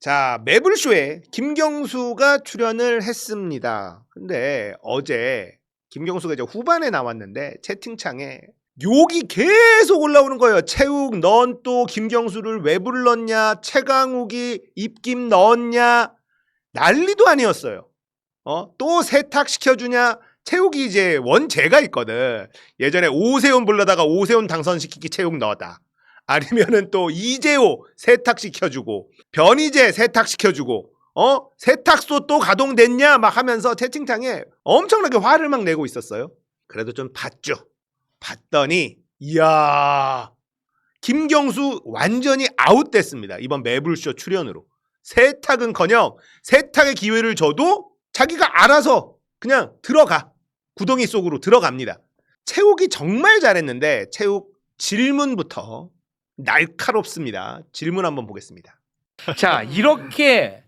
자, 매불쇼에 김경수가 출연을 했습니다. 근데 어제 김경수가 이제 후반에 나왔는데 채팅창에 욕이 계속 올라오는 거예요. 채욱, 넌 또 김경수를 왜 불렀냐? 최강욱이 입김 넣었냐? 난리도 아니었어요. 또 세탁시켜주냐? 채욱이 이제 원죄가 있거든. 예전에 오세훈 불러다가 오세훈 당선시키기 채욱 넣었다. 아니면은 또 이재호 세탁시켜주고 변희재 세탁시켜주고 세탁소 또 가동됐냐 막 하면서 채팅창에 엄청나게 화를 막 내고 있었어요. 그래도 좀 봤죠. 봤더니 이야, 김경수 완전히 아웃됐습니다. 이번 매불쇼 출연으로. 세탁은커녕 세탁의 기회를 줘도 자기가 알아서 그냥 들어가. 구덩이 속으로 들어갑니다. 채욱이 정말 잘했는데 채욱 질문부터 날카롭습니다. 질문 한번 보겠습니다. 자, 이렇게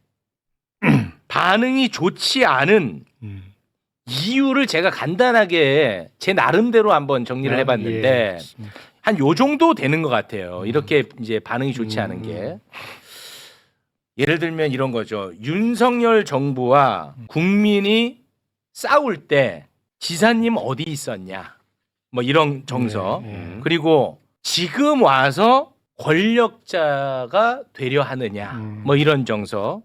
반응이 좋지 않은 이유를 제가 간단하게 제 나름대로 한번 정리를 해봤는데 한 요 정도 되는 것 같아요. 이렇게 이제 반응이 좋지 않은 게. 예를 들면 이런 거죠. 윤석열 정부와 국민이 싸울 때 지사님 어디 있었냐? 뭐 이런 정서. 그리고 지금 와서 권력자가 되려 하느냐? 뭐 이런 정서.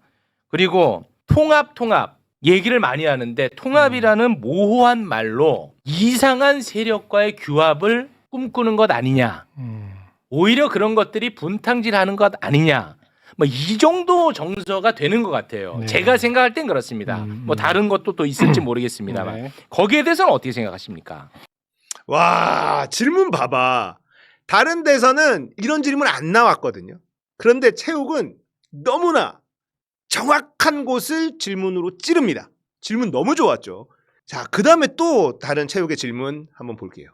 그리고 통합 얘기를 많이 하는데 통합이라는 모호한 말로 이상한 세력과의 규합을 꿈꾸는 것 아니냐? 오히려 그런 것들이 분탕질하는 것 아니냐? 뭐 이 정도 정서가 되는 것 같아요. 네. 제가 생각할 땐 그렇습니다. 뭐 다른 것도 또 있을지 모르겠습니다만 네. 거기에 대해서는 어떻게 생각하십니까? 와, 질문 봐봐. 다른 데서는 이런 질문 안 나왔거든요. 그런데 채욱은 너무나 정확한 곳을 질문으로 찌릅니다. 질문 너무 좋았죠. 자, 그 다음에 또 다른 채욱의 질문 한번 볼게요.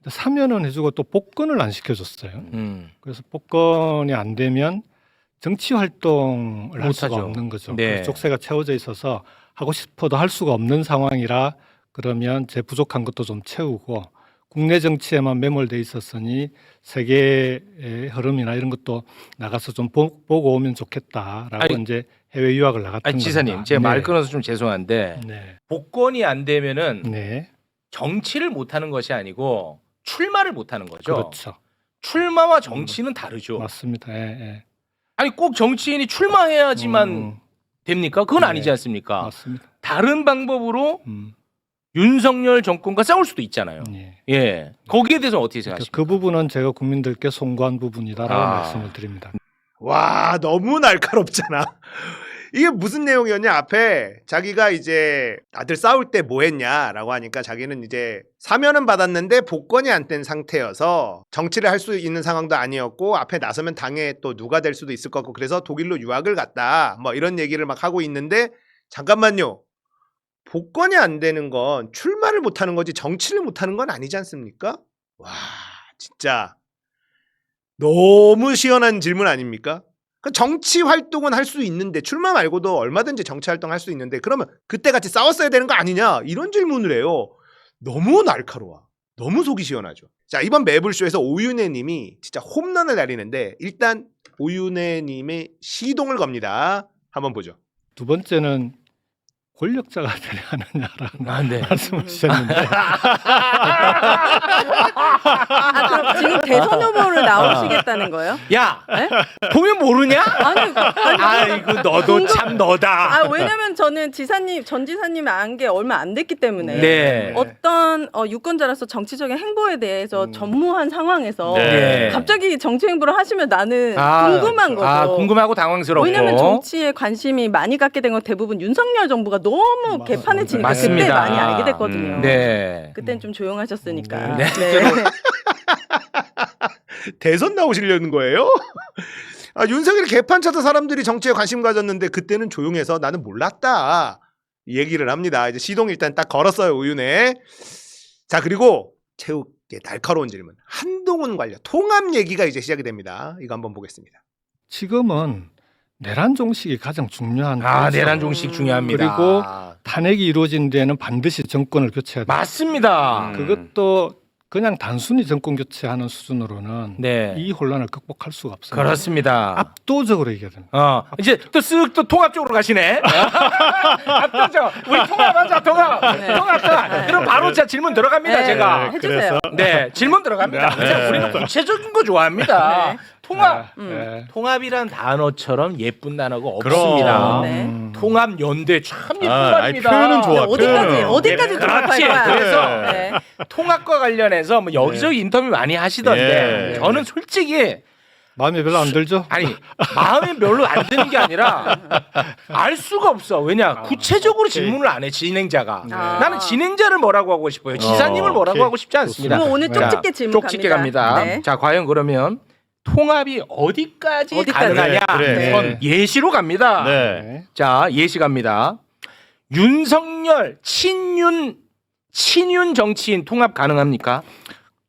사면은 해주고 또 복권을 안 시켜줬어요. 그래서 복권이 안 되면 정치 활동을 할 수가 못하죠. 없는 거죠. 네. 그래서 족쇄가 채워져 있어서 하고 싶어도 할 수가 없는 상황이라 그러면 제 부족한 것도 좀 채우고 국내 정치에만 매몰돼 있었으니 세계의 흐름이나 이런 것도 나가서 좀 보고 오면 좋겠다라고 이제 해외 유학을 나갔던 아니, 지사님, 겁니다. 제가 네. 말 끊어서 좀 죄송한데 네. 복권이 안 되면은 네. 정치를 못하는 것이 아니고 출마를 못하는 거죠. 그렇죠. 출마와 정치는 다르죠. 맞습니다. 예, 예. 아니 꼭 정치인이 출마해야지만 됩니까? 그건 네. 아니지 않습니까? 맞습니다. 다른 방법으로 윤석열 정권과 싸울 수도 있잖아요. 예. 예, 거기에 대해서 어떻게 생각하십니까? 그 부분은 제가 국민들께 송구한 부분이다라고 말씀을 드립니다. 와, 너무 날카롭잖아. 이게 무슨 내용이었냐? 앞에 자기가 이제 아들 싸울 때 뭐 했냐라고 하니까 자기는 이제 사면은 받았는데 복권이 안 된 상태여서 정치를 할 수 있는 상황도 아니었고 앞에 나서면 당에 또 누가 될 수도 있을 것 같고 그래서 독일로 유학을 갔다. 뭐 이런 얘기를 막 하고 있는데 잠깐만요. 복권이 안 되는 건 출마를 못 하는 거지 정치를 못 하는 건 아니지 않습니까? 와, 진짜 너무 시원한 질문 아닙니까? 정치 활동은 할 수 있는데 출마 말고도 얼마든지 정치 활동할 수 있는데 그러면 그때 같이 싸웠어야 되는 거 아니냐 이런 질문을 해요. 너무 날카로워. 너무 속이 시원하죠. 자, 이번 매불쇼에서 오윤혜 님이 진짜 홈런을 날리는데 일단 오윤혜 님의 시동을 겁니다. 한번 보죠. 두 번째는 권력자가 되려 하느냐라는 네. 말씀을 주셨는데 그럼 지금 대선 후보를 나오시겠다는 거예요? 야, 네? 보면 모르냐? 아니, 아이고 너도 참 너다. 왜냐면 저는 전 지사님이 안 게 얼마 안 됐기 때문에 네. 어떤 유권자로서 정치적인 행보에 대해서 전무한 상황에서 네. 갑자기 정치 행보를 하시면 나는 궁금한 거죠. 궁금하고 당황스럽고. 왜냐면 정치에 관심이 많이 갖게 된 건 대부분 윤석열 정부가 너무 개판에 치니까 그때 맞습니다. 많이 알게 됐거든요. 네. 그때는 좀 조용하셨으니까. 네. 대선 나오시려는 거예요? 윤석열 개판 쳐서 사람들이 정치에 관심 가졌는데 그때는 조용해서 나는 몰랐다. 이 얘기를 합니다. 이제 시동 일단 딱 걸었어요, 우윤회. 자, 그리고 채욱의 날카로운 질문. 한동훈 관련 통합 얘기가 이제 시작이 됩니다. 이거 한번 보겠습니다. 지금은 내란 종식이 가장 중요한 내란 종식 중요합니다. 그리고 탄핵이 이루어진 데는 반드시 정권을 교체해야 됩니다. 맞습니다. 그것도 그냥 단순히 정권 교체하는 수준으로는 네. 이 혼란을 극복할 수가 없습니다. 그렇습니다. 압도적으로 이겨야 됩니다. 이제 또 쓱 또 통합 쪽으로 가시네. 압도적. 우리 통합하자 통합. 네. 통합. 그럼 바로 자 질문 들어갑니다 네. 제가. 해주세요. 네 질문 들어갑니다. 네. 우리는 구체적인 거 좋아합니다. 네. 통합. 네. 통합이란 단어처럼 예쁜 단어가 없습니다. 네. 통합 연대 참 예쁜 아니, 말입니다. 표현은 좋아. 어디까지 통합할 그렇지. 거야? 그래서 네. 통합과 관련해서 뭐 여기저기 인터뷰 많이 하시던데 예. 저는 솔직히 마음에 별로 안 들죠? 아니 마음이 별로 안 드는 게 아니라 알 수가 없어. 왜냐 구체적으로 질문을 안 해 진행자가. 아. 나는 진행자를 뭐라고 하고 싶어요. 지사님을 뭐라고 오케이. 하고 싶지 않습니다. 그럼 오늘 자, 쪽집게 질문 쪽집게 갑니다. 네. 자 과연 그러면 통합이 어디까지 가능하냐? 네, 그래. 네. 선 예시로 갑니다. 네. 네. 자 예시 갑니다. 윤석열 친윤 정치인 통합 가능합니까?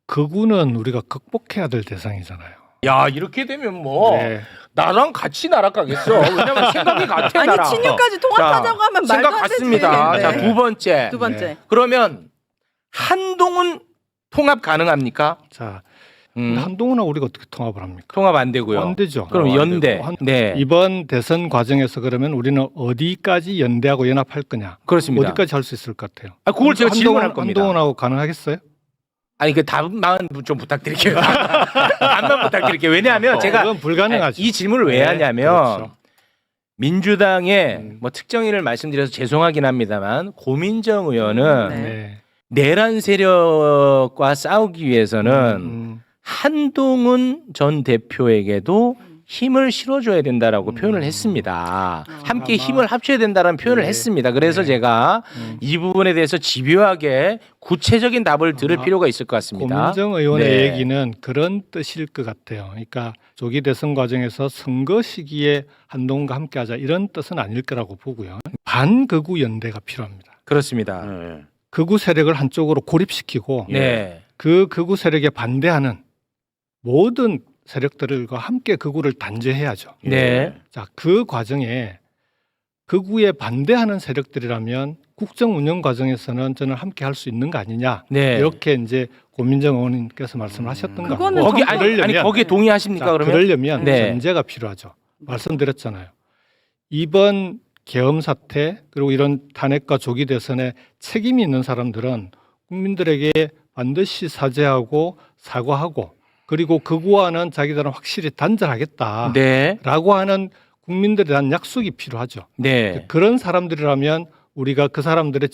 극우는 우리가 극복해야 될 대상이잖아요. 야 이렇게 되면 뭐 네. 나랑 같이 날아가겠어. 왜냐면 생각이 같아 아니 나랑. 친윤까지 통합하자고 자, 하면 말도 생각 안 되지. 같습니다. 네. 자 두 번째. 두 번째. 그러면 한동훈 통합 가능합니까? 자, 음, 한동훈하고 우리가 어떻게 통합을 합니까? 통합 안 되고요. 안 되죠. 그럼 안 연대. 되고. 네. 이번 대선 과정에서 그러면 우리는 어디까지 연대하고 연합할 거냐? 그렇습니다. 어디까지 할 수 있을 것 같아요? 아, 그걸 제가 질문할 겁니다. 한동훈하고 가능하겠어요? 아니 그 답만 좀 부탁드릴게요. 답만 부탁드릴게요. 왜냐하면 제가 그건 불가능하죠. 이 질문을 왜 네, 하냐면 그렇죠. 민주당의 뭐 특정인을 말씀드려서 죄송하긴 합니다만 고민정 의원은 네. 네. 내란 세력과 싸우기 위해서는 음, 한동훈 전 대표에게도 힘을 실어줘야 된다라고 표현을 했습니다. 함께 아마- 힘을 합쳐야 된다는 표현을 네. 했습니다. 그래서 네. 제가 이 부분에 대해서 집요하게 구체적인 답을 들을 아마 필요가 있을 것 같습니다. 고민정 의원의 네. 얘기는 그런 뜻일 것 같아요. 그러니까 조기 대선 과정에서 선거 시기에 한동훈과 함께하자 이런 뜻은 아닐 거라고 보고요. 반극우 연대가 필요합니다. 그렇습니다. 네. 극우 세력을 한쪽으로 고립시키고 네. 그 극우 세력에 반대하는 모든 세력들과 함께 극우를 단죄해야죠. 네. 자, 그 과정에 극우에 반대하는 세력들이라면 국정 운영 과정에서는 저는 함께 할 수 있는 거 아니냐. 네. 이렇게 이제 고민정 의원님께서 말씀하셨던 거. 그거는 거기 정말- 아니 거기에 동의하십니까? 자, 그러면 그러려면 네. 전제가 필요하죠. 말씀드렸잖아요. 이번 계엄 사태 그리고 이런 탄핵과 조기 대선에 책임이 있는 사람들은 국민들에게 반드시 사죄하고 사과하고 그리고 극우와는 자기들은 확실히 단절하겠다라고 네. 하는 국민들에 대한 약속이 필요하죠. 네. 그런 사람들이라면 우리가 그 사람들의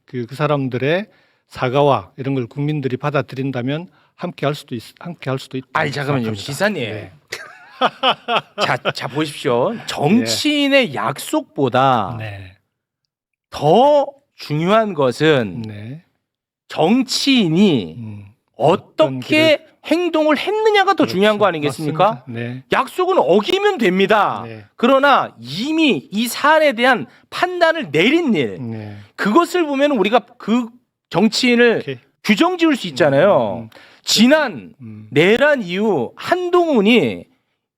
그 사람들의 사과와 이런 걸 국민들이 받아들인다면 함께 할 수도 있다. 아니 잠깐만요, 생각합니다. 지사님. 네. 자 보십시오. 정치인의 약속보다 네. 더 중요한 것은 네. 정치인이 어떻게 행동을 했느냐가 더 중요한 거 아니겠습니까? 맞습니다. 네. 약속은 어기면 됩니다. 네. 그러나 이미 이 사안에 대한 판단을 내린 일, 네. 그것을 보면 우리가 그 정치인을 오케이. 규정 지을 수 있잖아요. 지난 내란 이후 한동훈이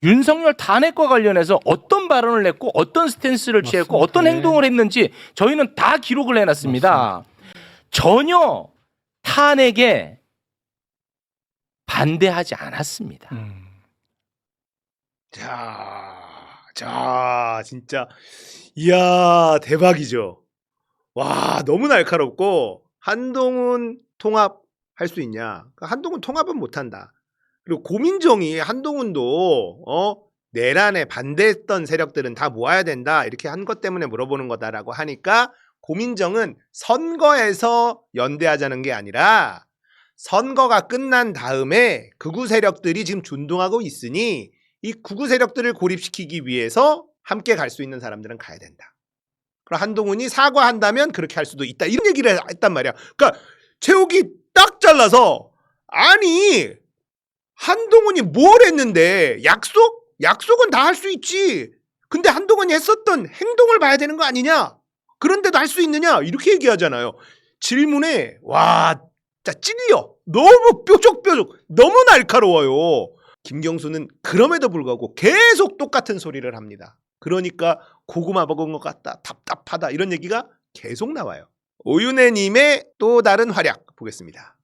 윤석열 탄핵과 관련해서 어떤 발언을 했고 어떤 스탠스를 취했고 맞습니다. 어떤 네. 행동을 했는지 저희는 다 기록을 해놨습니다. 전혀 탄핵에 반대하지 않았습니다. 자, 진짜 이야 대박이죠. 와 너무 날카롭고 한동훈 통합할 수 있냐? 그러니까 한동훈 통합은 못한다. 그리고 고민정이 한동훈도 내란에 반대했던 세력들은 다 모아야 된다 이렇게 한 것 때문에 물어보는 거다라고 하니까 고민정은 선거에서 연대하자는 게 아니라 선거가 끝난 다음에 극우 세력들이 지금 준동하고 있으니 이 극우 세력들을 고립시키기 위해서 함께 갈 수 있는 사람들은 가야 된다. 그럼 한동훈이 사과한다면 그렇게 할 수도 있다. 이런 얘기를 했단 말이야. 그러니까 최욱이 딱 잘라서 아니 한동훈이 뭘 했는데 약속은 다 할 수 있지. 근데 한동훈이 했었던 행동을 봐야 되는 거 아니냐? 그런데도 할 수 있느냐? 이렇게 얘기하잖아요. 질문에 와 진짜 찔려. 너무 뾰족뾰족 너무 날카로워요. 김경수는 그럼에도 불구하고 계속 똑같은 소리를 합니다. 그러니까 고구마 먹은 것 같다. 답답하다. 이런 얘기가 계속 나와요. 오윤혜님의 또 다른 활약 보겠습니다.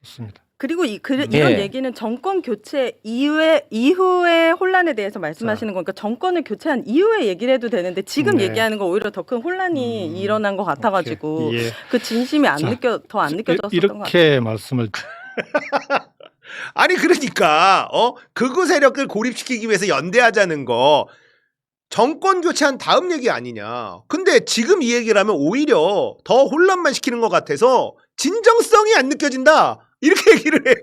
좋습니다. 그리고 이런 예. 얘기는 정권 교체 이후의 혼란에 대해서 말씀하시는 거니까 정권을 교체한 이후에 얘기를 해도 되는데 지금 네. 얘기하는 거 오히려 더 큰 혼란이 일어난 것 같아가지고 오케이. 예. 그 진심이 더 안 느껴졌었던 것 같아요. 이렇게 말씀을 아니 그러니까 극우 세력을 고립시키기 위해서 연대하자는 거 정권 교체한 다음 얘기 아니냐. 근데 지금 이 얘기를 하면 오히려 더 혼란만 시키는 것 같아서 진정성이 안 느껴진다. 이렇게 얘기를 해요.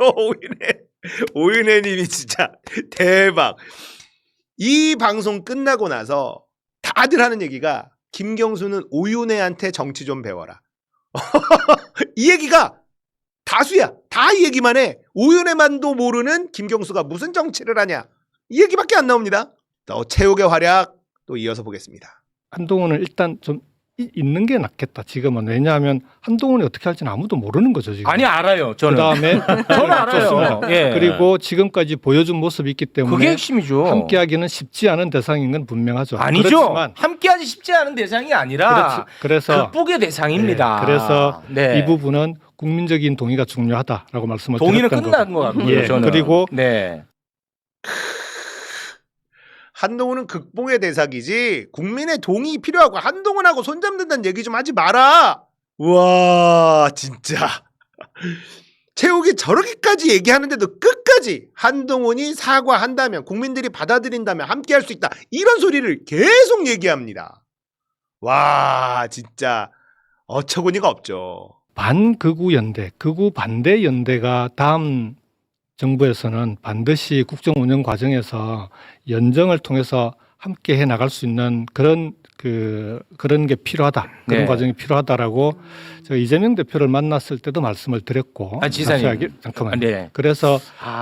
오윤혜님이 진짜 대박. 이 방송 끝나고 나서 다들 하는 얘기가 김경수는 오윤혜한테 정치 좀 배워라. 이 얘기가 다수야. 다 이 얘기만 해. 오윤혜만도 모르는 김경수가 무슨 정치를 하냐. 이 얘기밖에 안 나옵니다. 더 최욱의 활약 또 이어서 보겠습니다. 한동훈은 일단 좀 있는 게 낫겠다. 지금은 왜냐하면 한동훈이 어떻게 할지는 아무도 모르는 거죠 지금. 아니 알아요. 저는. 그다음에 저는 알아요. 좋습니다. 예. 그리고 지금까지 보여준 모습이 있기 때문에 그게 핵심이죠. 함께하기는 쉽지 않은 대상인 건 분명하죠. 아니죠. 그렇지만 함께하지 쉽지 않은 대상이 아니라 그래서 극복의 대상입니다. 네, 그래서 네. 이 부분은 국민적인 동의가 중요하다라고 말씀을 동의는 드렸던 끝난 것 같고요. 예, 저는. 그리고 네. 한동훈은 극복의 대상이지 국민의 동의 필요하고 한동훈하고 손잡는다는 얘기 좀 하지 마라. 와 진짜 최욱이 저렇게까지 얘기하는데도 끝까지 한동훈이 사과한다면 국민들이 받아들인다면 함께할 수 있다 이런 소리를 계속 얘기합니다. 와 진짜 어처구니가 없죠. 반극우 연대, 극우 반대 연대가 다음 정부에서는 반드시 국정 운영 과정에서 연정을 통해서 함께 해 나갈 수 있는 그런 게 필요하다. 그런 네. 과정이 필요하다라고 제가 이재명 대표를 만났을 때도 말씀을 드렸고. 지사님. 잠깐만. 네. 그래서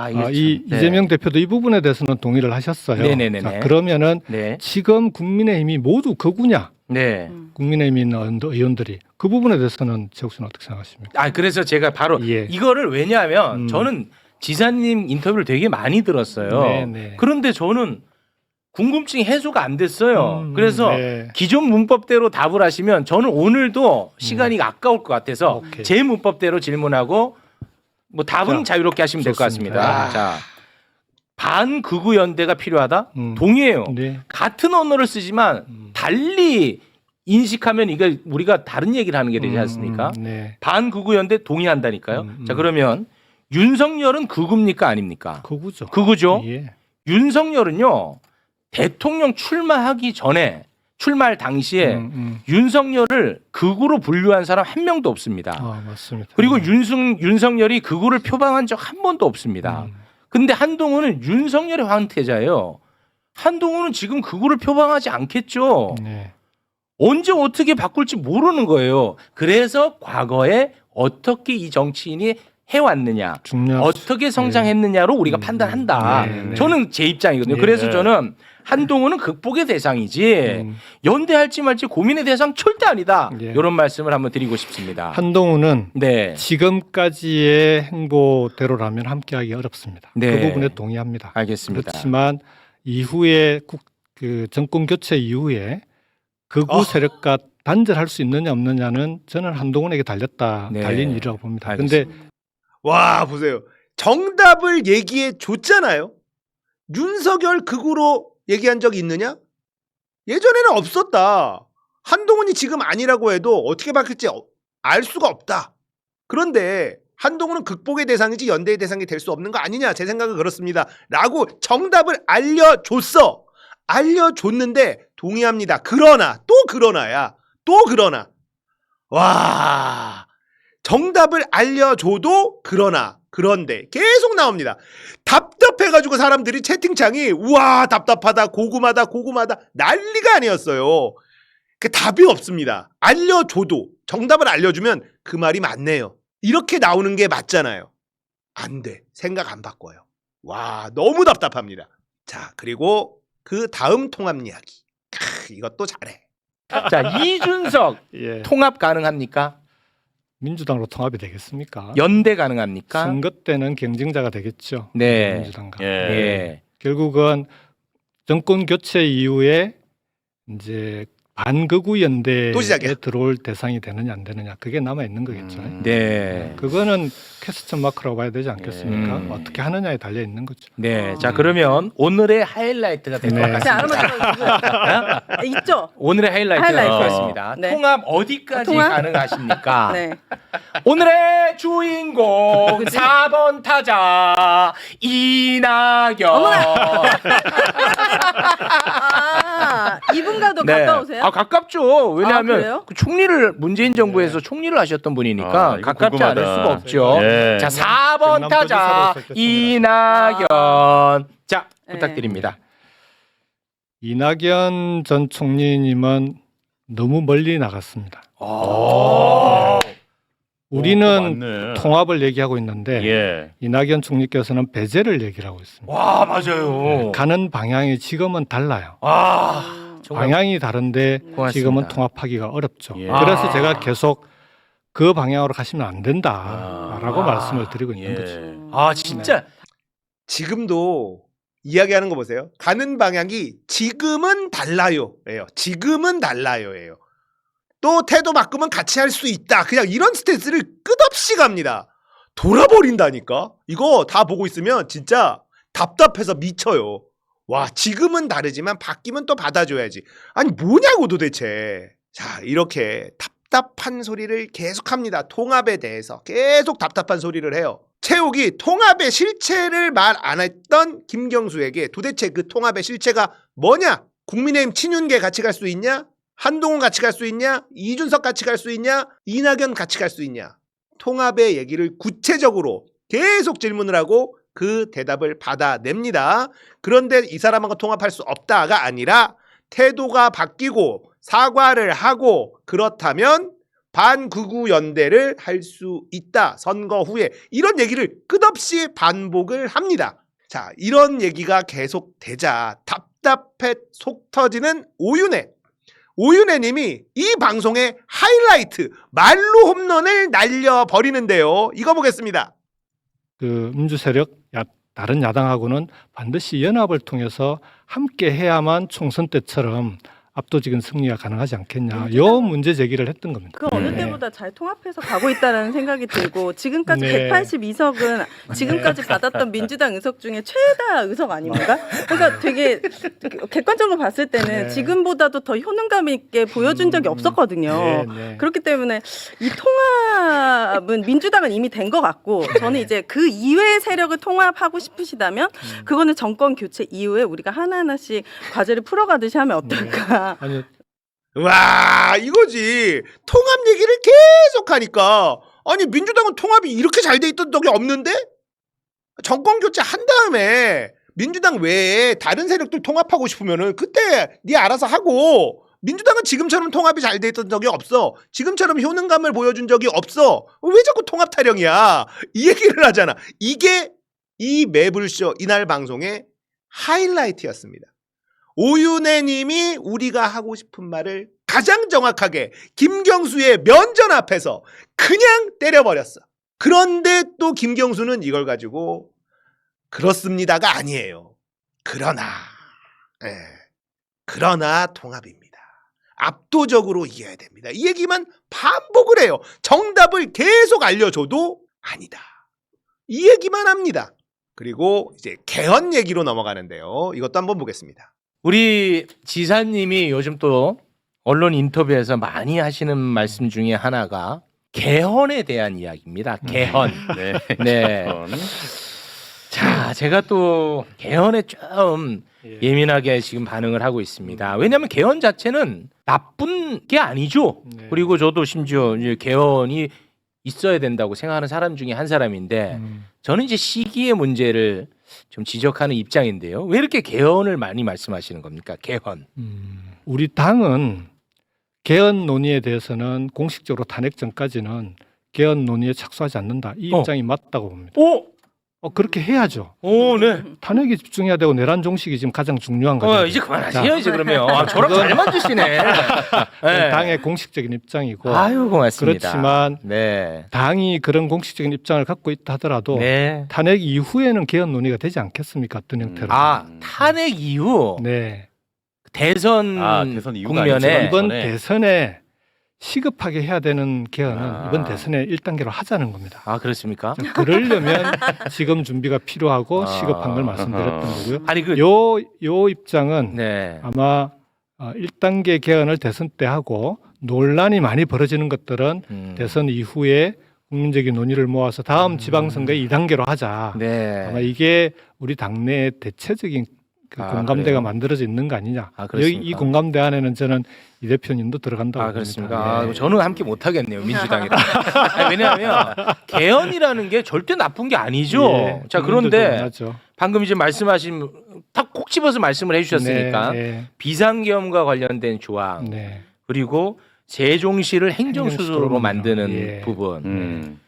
이거 이 참, 이재명 대표도 이 부분에 대해서는 동의를 하셨어요. 네네네네. 자, 그러면은 네. 지금 국민의힘이 모두 극우냐? 네. 국민의힘 있는 의원들이 그 부분에 대해서는 최욱 씨는 어떻게 생각하십니까? 그래서 제가 바로 예. 이거를 왜냐하면 저는 지사님 인터뷰를 되게 많이 들었어요. 네네. 그런데 저는 궁금증이 해소가 안 됐어요. 그래서 네. 기존 문법대로 답을 하시면 저는 오늘도 시간이 아까울 것 같아서 오케이. 제 문법대로 질문하고 뭐 답은 자, 자유롭게 하시면 될 것 좋습니다. 같습니다. 자, 반극우 연대가 필요하다? 동의해요. 네. 같은 언어를 쓰지만 달리 인식하면 이거 우리가 다른 얘기를 하는 게 되지 않습니까? 네. 반극우 연대 동의한다니까요. 자, 그러면 윤석열은 극우입니까 아닙니까? 극우죠. 극우죠. 예. 윤석열은요. 대통령 출마하기 전에 출마할 당시에 윤석열을 극우로 분류한 사람 한 명도 없습니다. 맞습니다. 그리고 윤석열이 극우를 표방한 적 한 번도 없습니다. 근데 한동훈은 윤석열의 황태자예요. 한동훈은 지금 극우를 표방하지 않겠죠. 네. 언제 어떻게 바꿀지 모르는 거예요. 그래서 과거에 어떻게 이 정치인이 해왔느냐, 중요한 어떻게 성장했느냐로 우리가 판단한다. 네. 저는 제 입장이거든요. 네. 그래서 저는 한동훈은 극복의 대상이지 연대할지 말지 고민의 대상 절대 아니다. 네. 이런 말씀을 한번 드리고 싶습니다. 한동훈은 네. 지금까지의 행보대로라면 함께하기 어렵습니다. 네. 그 부분에 동의합니다. 알겠습니다. 그렇지만 이후에 그 정권 교체 이후에 극우 세력과 단절할 수 있느냐 없느냐는 저는 한동훈에게 네. 달린 일이라고 봅니다. 알겠습니다. 근데 와 보세요. 정답을 얘기해 줬잖아요. 윤석열 극우로 얘기한 적이 있느냐? 예전에는 없었다. 한동훈이 지금 아니라고 해도 어떻게 바뀔지 알 수가 없다. 그런데 한동훈은 극복의 대상이지 연대의 대상이 될 수 없는 거 아니냐. 제 생각은 그렇습니다. 라고 정답을 알려줬어. 알려줬는데 동의합니다. 그러나 또 그러나야. 또 그러나. 와 정답을 알려줘도 그러나 그런데 계속 나옵니다. 답답해가지고 사람들이 채팅창이 우와 답답하다 고구마다 난리가 아니었어요. 그 답이 없습니다. 알려줘도 정답을 알려주면 그 말이 맞네요. 이렇게 나오는 게 맞잖아요. 안 돼. 생각 안 바꿔요. 와 너무 답답합니다. 자 그리고 그 다음 통합 이야기. 이것도 잘해. 자, 이준석 예. 통합 가능합니까? 민주당으로 통합이 되겠습니까? 연대 가능합니까? 선거 때는 경쟁자가 되겠죠. 네. 민주당과. 예. 결국은 정권 교체 이후에 이제 반극우 연대에 또 시작이야. 들어올 대상이 되느냐 안 되느냐 그게 남아 있는 거겠죠. 네. 그거는 퀘스천 마크라고 봐야 되지 않겠습니까? 음. 어떻게 하느냐에 달려 있는 거죠. 네. 자, 그러면 오늘의 하이라이트가 될 것 네. 같습니다. 있죠. 오늘의 하이라이트가 될 것 하이라이트. 같습니다. 네. 통합 어디까지 통합? 가능하십니까? 네. 오늘의 주인공 4번 타자 이낙연. 아, 이분과도 네. 가까우세요? 아, 가깝죠. 왜냐하면 그래요? 그 총리를 문재인 정부에서 총리를 하셨던 분이니까 이거 가깝지 궁금하다. 않을 수가 없죠. 예. 자, 4번 타자 경남도지사로 이낙연. 자, 네. 부탁드립니다. 이낙연 전 총리님은 너무 멀리 나갔습니다. 우리는 맞네. 통합을 얘기하고 있는데 예. 이낙연 총리께서는 배제를 얘기를 하고 있습니다. 와, 맞아요. 가는 방향이 지금은 달라요. 아, 정말 방향이 다른데 고맙습니다. 지금은 통합하기가 어렵죠. 예. 그래서 아. 제가 계속 그 방향으로 가시면 안 된다라고 아. 말씀을 드리고 있는 예. 거죠. 아, 진짜 지금도 이야기하는 거 보세요. 가는 방향이 지금은 달라요예요. 지금은 달라요예요. 또 태도 바꾸면 같이 할 수 있다. 그냥 이런 스탠스를 끝없이 갑니다. 돌아버린다니까. 이거 다 보고 있으면 진짜 답답해서 미쳐요. 와, 지금은 다르지만 바뀌면 또 받아줘야지. 아니 뭐냐고 도대체. 자, 이렇게 답답한 소리를 계속합니다. 통합에 대해서 계속 답답한 소리를 해요. 최욱이 통합의 실체를 말 안 했던 김경수에게 도대체 그 통합의 실체가 뭐냐? 국민의힘 친윤계 같이 갈 수 있냐? 한동훈 같이 갈 수 있냐? 이준석 같이 갈 수 있냐? 이낙연 같이 갈 수 있냐? 통합의 얘기를 구체적으로 계속 질문을 하고 그 대답을 받아냅니다. 그런데 이 사람하고 통합할 수 없다가 아니라 태도가 바뀌고 사과를 하고 그렇다면 반극우 연대를 할 수 있다. 선거 후에 이런 얘기를 끝없이 반복을 합니다. 자, 이런 얘기가 계속 되자 답답해 속 터지는 오윤혜 님이 이 방송의 하이라이트 말로 홈런을 날려버리는데요. 이거 보겠습니다. 그 민주 세력 다른 야당하고는 반드시 연합을 통해서 함께 해야만 총선 때처럼 압도적인 승리가 가능하지 않겠냐. 요 문제 제기를 했던 겁니다. 그 어느 네. 때보다 잘 통합해서 가고 있다라는 생각이 들고 지금까지 네. 182석은 지금까지 받았던 민주당 의석 중에 최다 의석 아닙니까? 그러니까 되게 객관적으로 봤을 때는 네. 지금보다도 더 효능감 있게 보여준 적이 없었거든요. 네, 네. 그렇기 때문에 이 통합은 민주당은 이미 된 것 같고 저는 이제 그 이외의 세력을 통합하고 싶으시다면 그거는 정권 교체 이후에 우리가 하나하나씩 과제를 풀어가듯이 하면 어떨까. 아니 와, 이거지. 통합 얘기를 계속 하니까 아니 민주당은 통합이 이렇게 잘 돼 있던 적이 없는데 정권 교체 한 다음에 민주당 외에 다른 세력들 통합하고 싶으면은 그때 네 알아서 하고 민주당은 지금처럼 통합이 잘 돼 있던 적이 없어. 지금처럼 효능감을 보여준 적이 없어. 왜 자꾸 통합 타령이야? 이 얘기를 하잖아. 이게 이 매불쇼 이날 방송의 하이라이트였습니다. 오윤혜 님이 우리가 하고 싶은 말을 가장 정확하게 김경수의 면전 앞에서 그냥 때려버렸어. 그런데 또 김경수는 이걸 가지고 그렇습니다가 아니에요. 그러나 통합입니다. 압도적으로 이겨야 됩니다. 이 얘기만 반복을 해요. 정답을 계속 알려줘도 아니다. 이 얘기만 합니다. 그리고 이제 개헌 얘기로 넘어가는데요. 이것도 한번 보겠습니다. 우리 지사님이 요즘 또 언론 인터뷰에서 많이 하시는 말씀 중에 하나가 개헌에 대한 이야기입니다. 개헌. 네. 네. 자, 제가 또 개헌에 좀 예민하게 지금 반응을 하고 있습니다. 왜냐하면 개헌 자체는 나쁜 게 아니죠. 네. 그리고 저도 심지어 이제 개헌이 있어야 된다고 생각하는 사람 중에 한 사람인데 저는 이제 시기의 문제를 좀 지적하는 입장인데요. 왜 이렇게 개헌을 많이 말씀하시는 겁니까? 개헌. 우리 당은 개헌 논의에 대해서는 공식적으로 탄핵 전까지는 개헌 논의에 착수하지 않는다. 이 입장이 맞다고 봅니다. 그렇게 해야죠. 오, 네. 탄핵에 집중해야 되고 내란 종식이 지금 가장 중요한 거죠. 이제 그만하세요, 이제 그러면. 저랑 그건- 잘 맞으시네. 네. 당의 공식적인 입장이고 아유, 고맙습니다. 그렇지만 네. 당이 그런 공식적인 입장을 갖고 있다 하더라도 네. 탄핵 이후에는 개헌 논의가 되지 않겠습니까? 어떤 형태로. 탄핵 이후 네. 대선 대선 이유가 국면에 아니죠. 이번 이번에. 대선에 시급하게 해야 되는 개헌은 아. 이번 대선에 1단계로 하자는 겁니다. 아 그렇습니까? 그러려면 지금 준비가 필요하고 아. 시급한 걸 말씀드렸던 거고요. 아니 그 요 입장은 네. 아마 1단계 개헌을 대선 때 하고 논란이 많이 벌어지는 것들은 대선 이후에 국민적인 논의를 모아서 다음 지방선거에 2단계로 하자. 네. 아마 이게 우리 당내의 대체적인 그 아, 공감대가 그래요? 만들어져 있는 거 아니냐. 아, 여기 그렇습니까? 이 공감대 안에는 저는 이 대표님도 들어간다고 아 그렇습니까? 봅니다. 아, 네. 저는 함께 못 하겠네요 민주당이랑. 아니, 왜냐하면 개헌이라는 게 절대 나쁜 게 아니죠. 예, 자 국민들도 그런데 원하죠. 방금 이제 말씀하신 딱 콕 집어서 말씀을 해주셨으니까 네, 비상계엄과 관련된 조항 네. 그리고 세종시를 행정수도로 행정수도로 만드는 예. 부분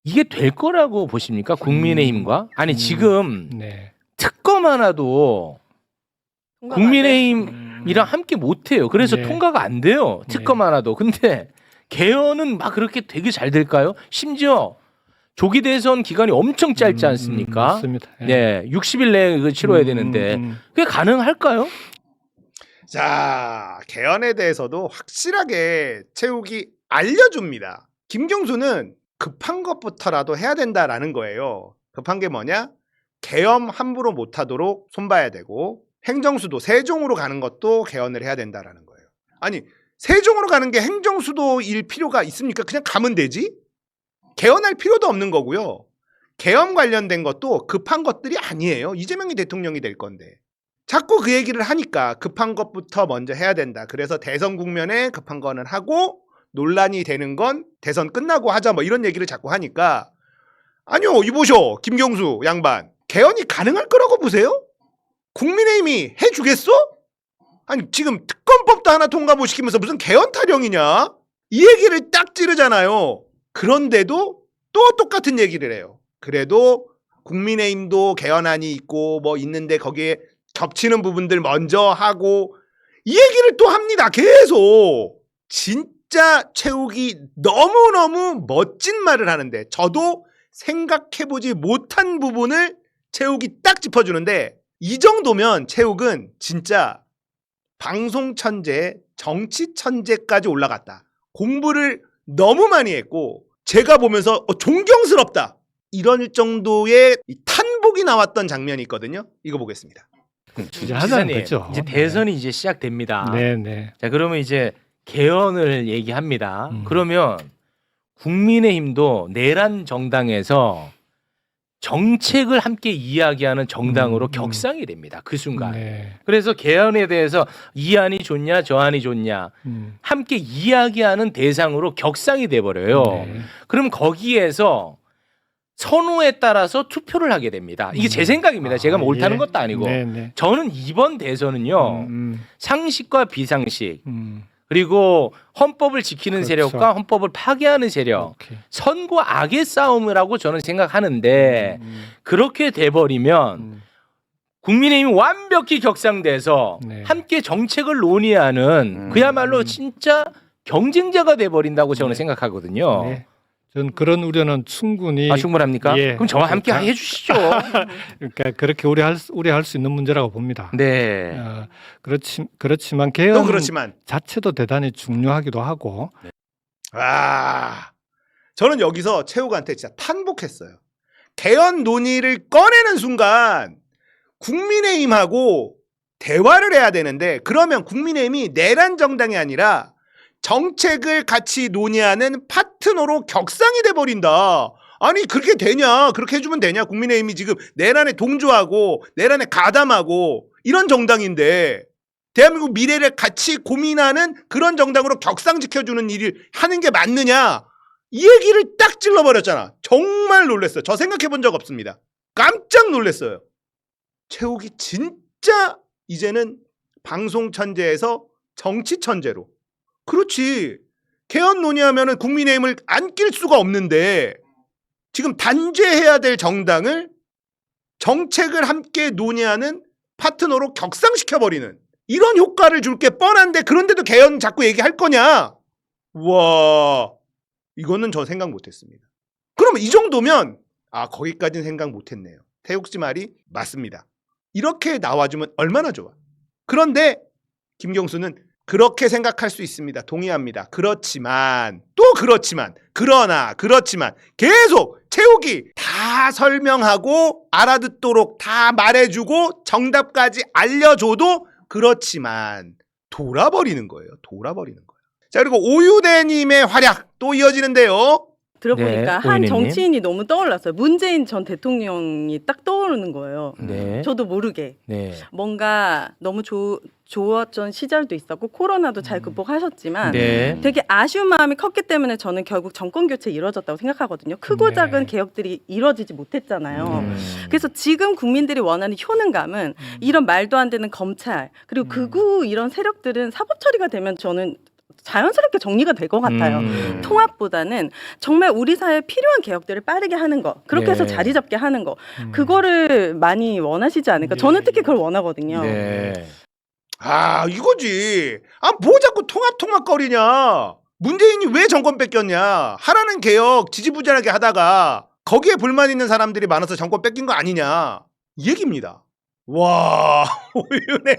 이게 될 거라고 보십니까? 국민의힘과 아니 지금 네. 특검 하나도 국민의힘이랑 함께 못해요. 그래서 네. 통과가 안 돼요. 특검 하나도. 근데 개헌은 막 그렇게 되게 잘 될까요? 심지어 조기 대선 기간이 엄청 짧지 않습니까? 맞습니다. 예. 네, 60일 내에 그거 치러야 되는데 그게 가능할까요? 자, 개헌에 대해서도 확실하게 채욱이 알려줍니다. 김경수는 급한 것부터라도 해야 된다라는 거예요. 급한 게 뭐냐? 계엄 함부로 못하도록 손봐야 되고 행정수도 세종으로 가는 것도 개헌을 해야 된다라는 거예요. 아니 세종으로 가는 게 행정수도일 필요가 있습니까? 그냥 가면 되지? 개헌할 필요도 없는 거고요. 계엄 관련된 것도 급한 것들이 아니에요. 이재명이 대통령이 될 건데 자꾸 그 얘기를 하니까 급한 것부터 먼저 해야 된다. 그래서 대선 국면에 급한 거는 하고 논란이 되는 건 대선 끝나고 하자 뭐 이런 얘기를 자꾸 하니까 아니요 이보쇼 김경수 양반 개헌이 가능할 거라고 보세요? 국민의힘이 해주겠어? 아니 지금 특검법도 하나 통과 못 시키면서 무슨 개헌 타령이냐? 이 얘기를 딱 찌르잖아요. 그런데도 또 똑같은 얘기를 해요. 그래도 국민의힘도 개헌안이 있고 뭐 있는데 거기에 겹치는 부분들 먼저 하고 이 얘기를 또 합니다. 계속. 진짜 채욱이 너무너무 멋진 말을 하는데 저도 생각해보지 못한 부분을 채욱이 딱 짚어주는데 이 정도면 채욱은 진짜 방송 천재, 정치 천재까지 올라갔다. 공부를 너무 많이 했고 제가 보면서 존경스럽다. 이런 정도의 탄복이 나왔던 장면이 있거든요. 이거 보겠습니다. 추진하자는 지사님, 거죠. 이제 대선이 이제 시작됩니다. 네, 네. 자 그러면 이제 개헌을 얘기합니다. 음. 그러면 국민의힘도 내란 정당에서 정책을 함께 이야기하는 정당으로 격상이 됩니다. 그 순간. 네. 그래서 개헌에 대해서 이 안이 좋냐 저 안이 좋냐 함께 이야기하는 대상으로 격상이 돼버려요. 네. 그럼 거기에서 선호에 따라서 투표를 하게 됩니다. 이게 제 생각입니다. 제가 뭐 옳다는 예. 것도 아니고. 네, 네. 저는 이번 대선은요. 상식과 비상식 그리고 헌법을 지키는 그렇죠. 세력과 헌법을 파괴하는 세력 오케이. 선과 악의 싸움이라고 저는 생각하는데 그렇게 돼버리면 국민의힘이 완벽히 격상돼서 네. 함께 정책을 논의하는 그야말로 진짜 경쟁자가 돼버린다고 저는 생각하거든요. 네. 전 그런 우려는 충분히 아 충분합니까? 예. 그럼 저와 함께 그러니까- 해주시죠. 그러니까 그렇게 우려할 수 있는 문제라고 봅니다. 네. 그렇지만 또 개헌 그렇지만 자체도 대단히 중요하기도 하고 저는 여기서 채욱한테 진짜 탄복했어요. 개헌 논의를 꺼내는 순간 국민의힘하고 대화를 해야 되는데 그러면 국민의힘이 내란 정당이 아니라 정책을 같이 논의하는 파트너로 격상이 돼버린다. 아니 그렇게 되냐? 그렇게 해주면 되냐? 국민의힘이 지금 내란에 동조하고 내란에 가담하고 이런 정당인데 대한민국 미래를 같이 고민하는 그런 정당으로 격상지켜주는 일을 하는 게 맞느냐? 이 얘기를 딱 찔러버렸잖아. 정말 놀랐어요. 저 생각해본 적 없습니다. 깜짝 놀랐어요. 채욱이 진짜 이제는 방송 천재에서 정치 천재로. 그렇지. 개헌 논의하면은 국민의힘을 안 낄 수가 없는데 지금 단죄해야 될 정당을 정책을 함께 논의하는 파트너로 격상시켜버리는 이런 효과를 줄 게 뻔한데 그런데도 개헌 자꾸 얘기할 거냐? 와, 이거는 저 생각 못했습니다. 그러면 이 정도면 거기까지는 생각 못했네요. 태욱 씨 말이 맞습니다. 이렇게 나와주면 얼마나 좋아. 그런데 김경수는 그렇게 생각할 수 있습니다. 동의합니다. 그렇지만 그러나 계속 채욱이 다 설명하고 알아듣도록 다 말해주고 정답까지 알려줘도 그렇지만 돌아버리는 거예요. 자, 그리고 오유대님의 활약 또 이어지는데요. 들어보니까 네, 한 오이네님. 정치인이 너무 떠올랐어요. 문재인 전 대통령이 딱 떠오르는 거예요. 네. 저도 모르게 네. 뭔가 너무 좋았던 시절도 있었고 코로나도 잘 극복하셨지만 네. 되게 아쉬운 마음이 컸기 때문에 저는 결국 정권 교체 이루어졌다고 생각하거든요. 크고 네. 작은 개혁들이 이루어지지 못했잖아요. 그래서 지금 국민들이 원하는 효능감은 이런 말도 안 되는 검찰 그리고 극우 이런 세력들은 사법 처리가 되면 저는 자연스럽게 정리가 될 것 같아요. 통합보다는 정말 우리 사회에 필요한 개혁들을 빠르게 하는 거 그렇게 해서 네. 자리 잡게 하는 거 그거를 많이 원하시지 않을까. 저는 특히 그걸 원하거든요. 네. 아, 이거지. 뭐 자꾸 통합거리냐. 문재인이 왜 정권 뺏겼냐. 하라는 개혁 지지부진하게 하다가 거기에 불만 있는 사람들이 많아서 정권 뺏긴 거 아니냐. 이 얘기입니다. 와, 오윤회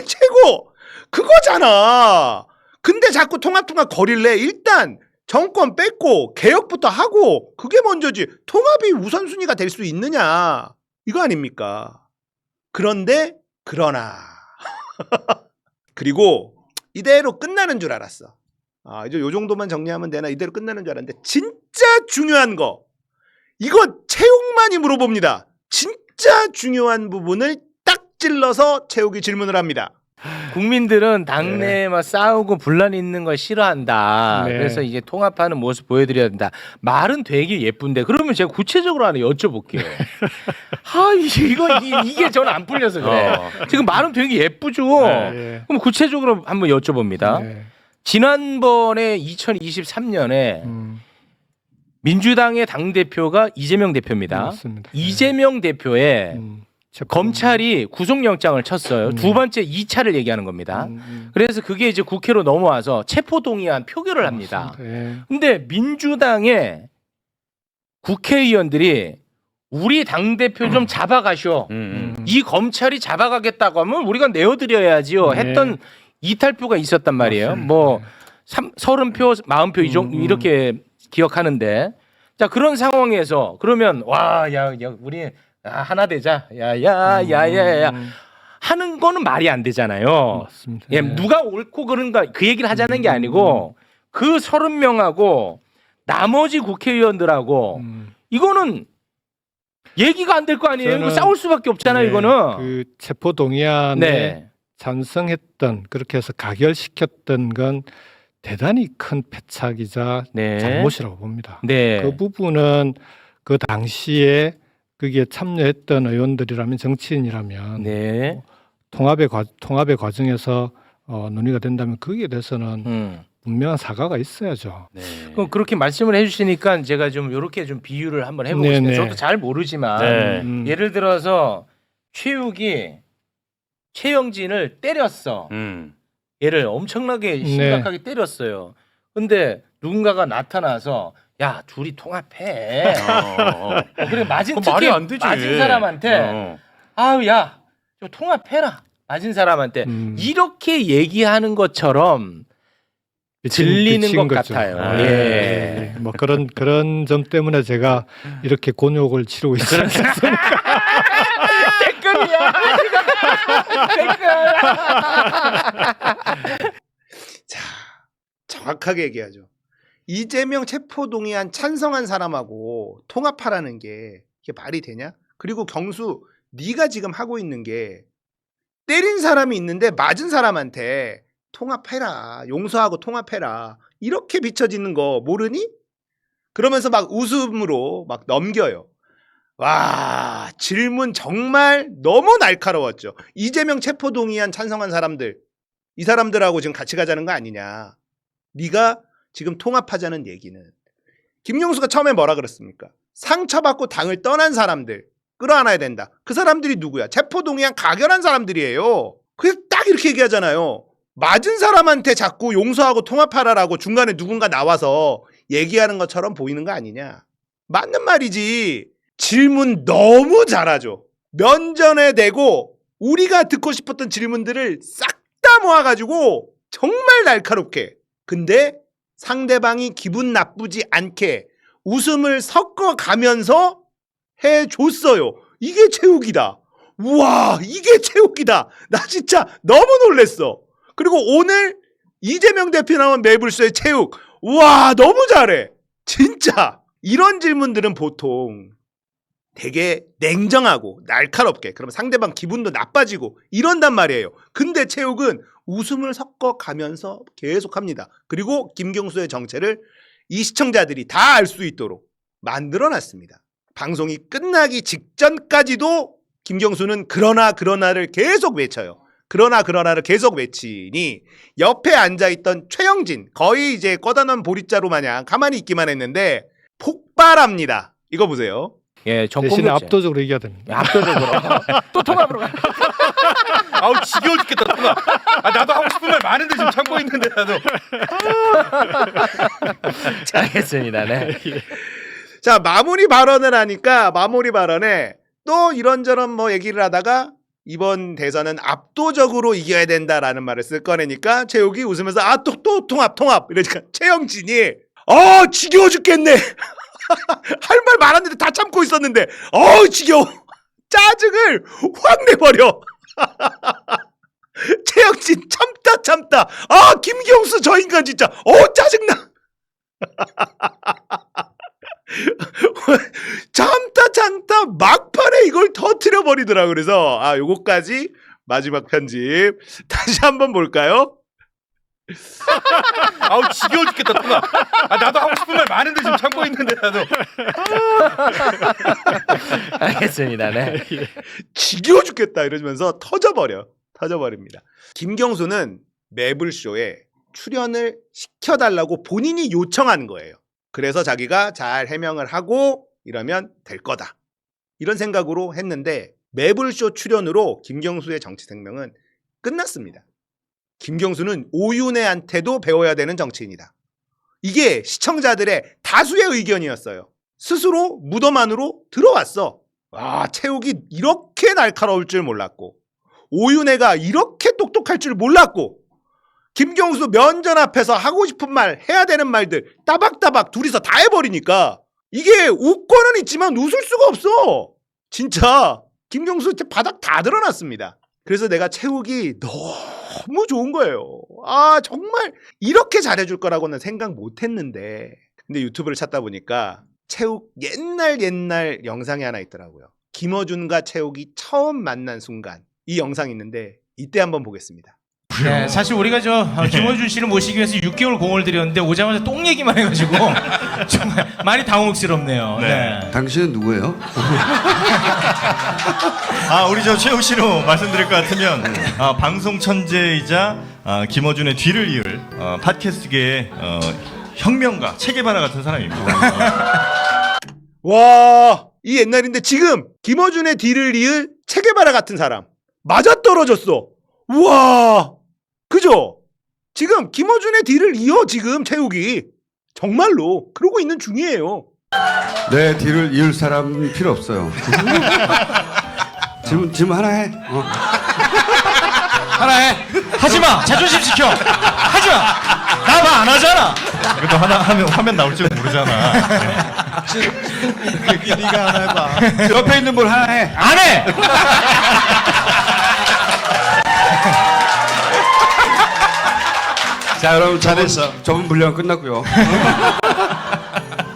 최고. 그거잖아. 근데 자꾸 통합 거릴래. 일단 정권 뺏고 개혁부터 하고 그게 먼저지. 통합이 우선순위가 될 수 있느냐. 이거 아닙니까? 그러나 그리고 이대로 끝나는 줄 알았어. 이제 요 정도만 정리하면 되나 이대로 끝나는 줄 알았는데 진짜 중요한 거 이거 채욱만이 물어봅니다. 진짜 중요한 부분을 딱 찔러서 채욱이 질문을 합니다. 국민들은 당내에 막 싸우고 분란 있는 걸 싫어한다. 네. 그래서 이제 통합하는 모습 보여드려야 된다. 말은 되게 예쁜데 그러면 제가 구체적으로 하나 여쭤볼게요. 이게 저는 안 풀려서 그래. 지금 말은 되게 예쁘죠. 네. 그럼 구체적으로 한번 여쭤봅니다. 네. 지난번에 2023년에 민주당의 당대표가 이재명 대표입니다. 맞습니다. 이재명 대표의 검찰이 구속영장을 쳤어요. 두 번째 2차를 얘기하는 겁니다. 그래서 그게 이제 국회로 넘어와서 체포동의안 표결을 합니다. 네. 근데 민주당의 국회의원들이 우리 당대표 좀 잡아가쇼. 이 검찰이 잡아가겠다고 하면 우리가 내어드려야지요. 네. 했던 이탈표가 있었단 말이에요. 뭐 30표, 40표 이 정도 이렇게 기억하는데 자 그런 상황에서 그러면 야 우리 하나 되자. 야야야야야 하는 거는 말이 안 되잖아요. 맞습니다. 예, 누가 옳고 그른가 그 얘기를 하자는 게 아니고 그 30명하고 나머지 국회의원들하고 이거는 얘기가 안 될 거 아니에요. 이거 저는- 싸울 수밖에 없잖아요. 네, 이거는. 그 체포 동의안에 네. 찬성했던 그렇게 해서 가결시켰던 건 대단히 큰 패착이자 네. 잘못이라고 봅니다. 네. 그 부분은 그 당시에 거기에 참여했던 의원들이라면 정치인이라면 네. 통합의 과정에서 논의가 된다면 거기에 대해서는 분명한 사과가 있어야죠. 그럼 그렇게 말씀을 해주시니까 제가 좀 이렇게 좀 비유를 한번 해보고 네네. 싶어요. 저도 잘 모르지만 네. 예를 들어서 최욱이 최영진을 때렸어. 얘를 엄청나게 심각하게 때렸어요. 근데 누군가가 나타나서 야 둘이 통합해. 그래 맞은 그건 말이 특히 안 되지. 맞은 사람한테 아유 야 좀 통합해라. 맞은 사람한테 이렇게 얘기하는 것처럼 들리는 미친 것 거죠. 같아요. 예. 뭐 그런 점 때문에 제가 이렇게 곤욕을 치르고 있습니다. 댓글이야. 댓글. 자, 정확하게 얘기하죠. 이재명 체포동의안 찬성한 사람하고 통합하라는 게 이게 말이 되냐? 그리고 경수 네가 지금 하고 있는 게 때린 사람이 있는데 맞은 사람한테 통합해라. 용서하고 통합해라. 이렇게 비춰지는 거 모르니? 그러면서 막 웃음으로 막 넘겨요. 와, 질문 정말 너무 날카로웠죠. 이재명 체포동의안 찬성한 사람들, 이 사람들하고 지금 같이 가자는 거 아니냐. 네가 지금 통합하자는 얘기는. 김용수가 처음에 뭐라 그랬습니까? 상처받고 당을 떠난 사람들 끌어안아야 된다. 그 사람들이 누구야? 체포동의안 가결한 사람들이에요. 그래서 딱 이렇게 얘기하잖아요. 맞은 사람한테 자꾸 용서하고 통합하라라고 중간에 누군가 나와서 얘기하는 것처럼 보이는 거 아니냐. 맞는 말이지. 질문 너무 잘하죠. 면전에 대고 우리가 듣고 싶었던 질문들을 싹 다 모아가지고 정말 날카롭게, 근데 상대방이 기분 나쁘지 않게 웃음을 섞어가면서 해줬어요. 이게 체육이다. 우와, 이게 체육이다. 나 진짜 너무 놀랬어. 그리고 오늘 이재명 대표 나온 매불쇼의 체육, 우와, 너무 잘해. 진짜 이런 질문들은 보통 되게 냉정하고 날카롭게, 그러면 상대방 기분도 나빠지고 이런단 말이에요. 근데 체육은 웃음을 섞어가면서 계속합니다. 그리고 김경수의 정체를 이 시청자들이 다 알 수 있도록 만들어놨습니다. 방송이 끝나기 직전까지도 김경수는 그러나를 계속 외쳐요. 그러나를 계속 외치니 옆에 앉아있던 최영진, 거의 이제 꺼다놓은 보리자루 마냥 가만히 있기만 했는데 폭발합니다. 이거 보세요. 예, 정권 대신에 교체. 압도적으로 이겨야 됩니다. 압도적으로. 또 통합으로 가. 아우 지겨워 죽겠다 통합. 아 나도 하고 싶은 말 많은데 지금 참고 있는데 나도. 알겠습니다. 네. 자, 마무리 발언을 하니까 마무리 발언에 또 이런저런 뭐 얘기를 하다가 이번 대선은 압도적으로 이겨야 된다라는 말을 쓸 꺼내니까 최욱이 웃으면서 아, 또 통합 이러니까 최영진이 지겨워 죽겠네. 할 말 많았는데 다 참고 있었는데 지겨워. 짜증을 확 내버려. 최영진 참다. 김경수 저 인간 진짜 짜증나. 참다 막판에 이걸 터트려 버리더라. 그래서 요거까지 마지막 편집 다시 한번 볼까요? 아우 지겨워 죽겠다 통합. 아 나도 하고 싶은 말 많은데 지금 참고 있는데 나도. 알겠습니다. 네. 지겨워 죽겠다 이러면서 터져버립니다. 김경수는 매불쇼에 출연을 시켜달라고 본인이 요청한 거예요. 그래서 자기가 잘 해명을 하고 이러면 될 거다, 이런 생각으로 했는데 매불쇼 출연으로 김경수의 정치 생명은 끝났습니다. 김경수는 오윤혜한테도 배워야 되는 정치인이다. 이게 시청자들의 다수의 의견이었어요. 스스로 무덤 안으로 들어왔어. 체육이 이렇게 날카로울 줄 몰랐고, 오윤혜가 이렇게 똑똑할 줄 몰랐고, 김경수 면전 앞에서 하고 싶은 말, 해야 되는 말들 따박따박 둘이서 다 해버리니까 이게 웃고는 있지만 웃을 수가 없어. 진짜 김경수 바닥 다 드러났습니다. 그래서 내가 체육이 너무 좋은 거예요. 정말 이렇게 잘해줄 거라고는 생각 못했는데, 근데 유튜브를 찾다 보니까 체육 옛날 영상이 하나 있더라고요. 김어준과 체육이 처음 만난 순간, 이 영상이 있는데 이때 한번 보겠습니다. 네, 사실 우리가 김어준 씨를 모시기 위해서 6개월 공을 들였는데 오자마자 똥 얘기만 해가지고 정말 많이 당혹스럽네요. 네. 당신은 누구예요? 우리 최욱 씨로 말씀드릴 것 같으면 방송 천재이자 김어준의 뒤를 이을 팟캐스트계의 혁명가, 체계바라 같은 사람입니다. 와, 이 옛날인데 지금 김어준의 뒤를 이을 체게바라 같은 사람 맞아떨어졌어. 우와, 그죠? 지금 김어준의 뒤를 이어 지금 체육이 정말로 그러고 있는 중이에요. 내 뒤를 이을 사람 필요 없어요. 질문 하나 해. 하나 해. 하지마. 자존심 지켜. 하지마. 나 말 안 하잖아. 그래도 하나 하면 화면 나올 줄 모르잖아. 네가 하나 해봐. 옆에 있는 분 하나 해. 안 해. 자, 여러분 잘했어. 저분 분량 끝났고요.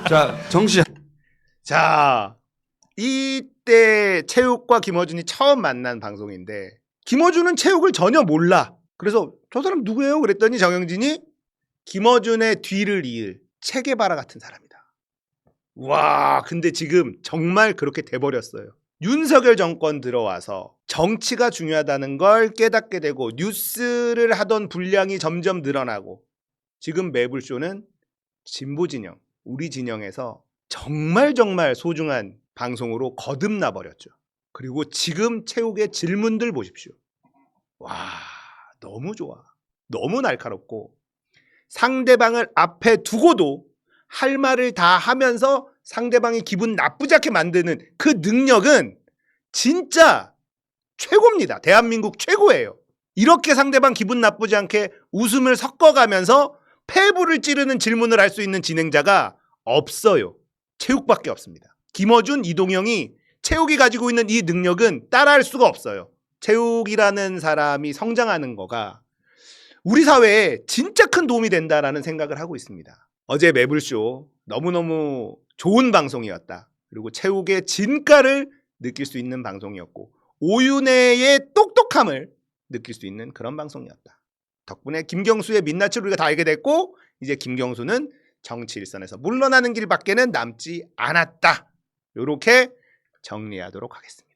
자, 정시. 자, 이때 체육과 김어준이 처음 만난 방송인데 김어준은 체육을 전혀 몰라. 그래서 저 사람 누구예요? 그랬더니 정영진이 김어준의 뒤를 이을 체게바라 같은 사람이다. 와, 근데 지금 정말 그렇게 돼버렸어요. 윤석열 정권 들어와서 정치가 중요하다는 걸 깨닫게 되고 뉴스를 하던 분량이 점점 늘어나고 지금 매불쇼는 진보 진영, 우리 진영에서 정말 소중한 방송으로 거듭나 버렸죠. 그리고 지금 체육의 질문들 보십시오. 와, 너무 좋아. 너무 날카롭고 상대방을 앞에 두고도 할 말을 다 하면서 상대방이 기분 나쁘지 않게 만드는 그 능력은 진짜 최고입니다. 대한민국 최고예요. 이렇게 상대방 기분 나쁘지 않게 웃음을 섞어가면서 폐부를 찌르는 질문을 할 수 있는 진행자가 없어요. 체육밖에 없습니다. 김어준, 이동영이 체육이 가지고 있는 이 능력은 따라할 수가 없어요. 체육이라는 사람이 성장하는 거가 우리 사회에 진짜 큰 도움이 된다라는 생각을 하고 있습니다. 어제 매불쇼 너무너무 좋은 방송이었다. 그리고 체육의 진가를 느낄 수 있는 방송이었고 오윤혜의 똑똑함을 느낄 수 있는 그런 방송이었다. 덕분에 김경수의 민낯을 우리가 다 알게 됐고 이제 김경수는 정치 일선에서 물러나는 길밖에는 남지 않았다. 이렇게 정리하도록 하겠습니다.